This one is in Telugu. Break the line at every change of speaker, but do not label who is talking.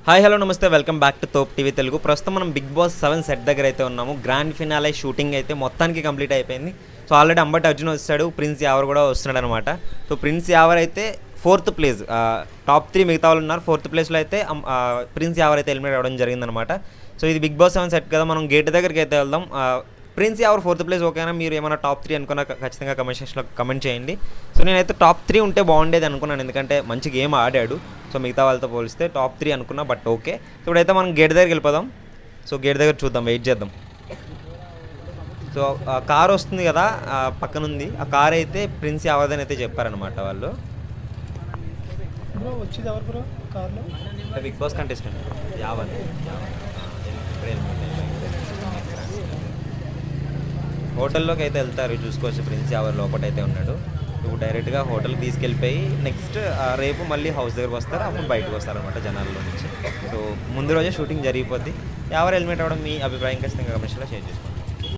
హాయ్ హలో నమస్తే welcome back to Thop TV Telugu. ప్రస్తుతం మనం బిగ్ బాస్ 7 సెట్ దగ్గర అయితే ఉన్నాము. గ్రాండ్ ఫినాలే షూటింగ్ అయితే మొత్తానికి కంప్లీట్ అయిపోయింది. సో ఆల్రెడీ అంబటి అర్జున్ వస్తాడు, ప్రిన్స్ యావర్ కూడా వస్తున్నాడు అనమాట. సో ప్రిన్స్ యావర్ అయితే 4th ప్లేస్, టాప్ 3 మిగతా వాళ్ళు ఉన్నారు. 4th ప్లేస్లో అయితే ప్రిన్స్ యావర్ అయితే ఎలిమినేట్ అవ్వడం జరిగిందనమాట. సో ఇది బిగ్ బాస్ 7 సెట్ కదా, మనం గేట్ దగ్గరికి అయితే వెళ్దాం. ప్రిన్స్ యావర్ 4th ప్లేస్ ఓకేనా? మీరు ఏమైనా టాప్ 3 అనుకున్నా ఖచ్చితంగా కమెంట్ సెక్షన్లో కమెంట్ చేయండి. సో నేనైతే టాప్ 3 ఉంటే బాగుండేది అనుకున్నాను, ఎందుకంటే మంచి గేమ్ ఆడాడు. సో మిగతా వాళ్ళతో పోలిస్తే టాప్ 3 అనుకున్నా, బట్ ఓకే. సో ఇప్పుడైతే మనం గేట్ దగ్గరికి వెళ్ళిపోదాం. సో గేట్ దగ్గర చూద్దాం, వెయిట్ చేద్దాం. సో కార్ వస్తుంది కదా, పక్కనుంది ఆ కార్ అయితే ప్రిన్స్ యావర్దని అయితే చెప్పారనమాట వాళ్ళు.
వచ్చేది ఎవరు బ్రో కార్లో?
Big Boss contestant Yawar. హోటల్లోకి అయితే వెళ్తారు, చూసుకోవచ్చు. ప్రిన్స్ యావర్ లోపలైతే ఉన్నాడు. ఇప్పుడు డైరెక్ట్గా హోటల్కి తీసుకెళ్ళిపోయి నెక్స్ట్ రేపు మళ్ళీ హౌస్ దగ్గరకు వస్తారు, అప్పుడు బయటకు వస్తారనమాట జనాల్లో నుంచి. సో ముందు రోజే షూటింగ్ జరిగిపోద్ది. ఎవరు హెల్మెట్ అవ్వడం మీ అభిప్రాయం ఖచ్చితంగా కమెంట్స్లో షేర్ చేసుకోండి.